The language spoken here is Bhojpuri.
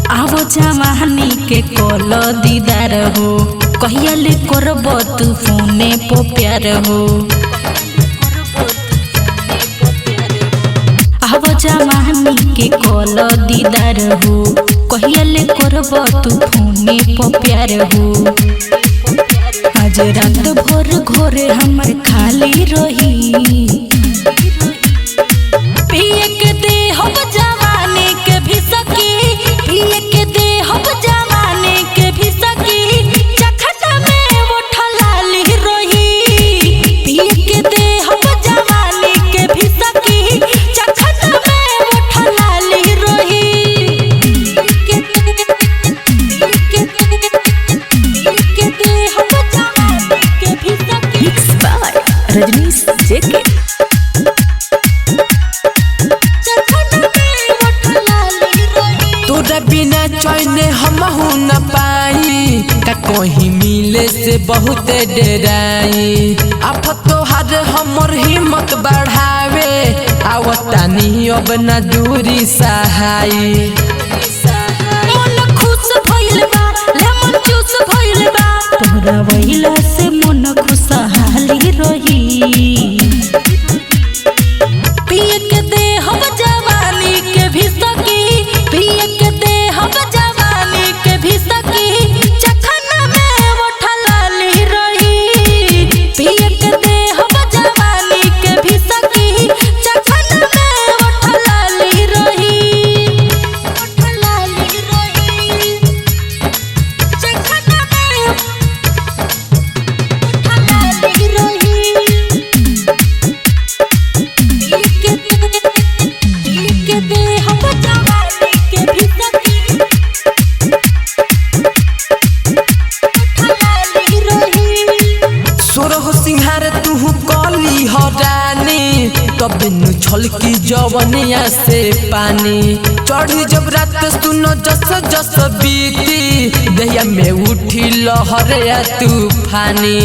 जवानी के कोलो दीदार हो कहिया ले करब तू फोने पो प्यार हो। अब जवानी के कोलो दीदार हो कहिया ले करब तू फोने पो प्यार हो। आज रात भर घोरे हमर खाली रही पिए के दे हम जवानी के भी सकी पिए के दे हम जवानी के भी सकी चखटा में वो ठलाली रही पिए के दे हम जवानी के भी सकी चखटा में वो ठलाली रही पिए के दे हम जवानी के भी सकी। मिक्स बाय रजनीश जेके। तोरा बिना चैन हमहू न पाई का कहीं मिले से बहुत डराई। अब तोहार हमर हिम्मत बढ़ावे आवतानी अब न दूरी सहाई। मन खुश भइल बा लेमन जूस भइल बा तोरा वइला से मन खुशहाली रही पिए के दे हम जवानी के भी सकी पिए के दे हम जवानी के भी सकी चखना में वो ठलाली रही पिए के दे हम जवानी के भी सकी चखना में वो ठलाली रही चखना में ठलाली रही के दे हम जवानी के भी सकी ठलाली रही। सोरह सिंहार तू कली हरानी तब नु छलकी जवनिया से पानी चढ़ी जब रात सुन जस जस बीती दहिया में उठी लहर तूफानी।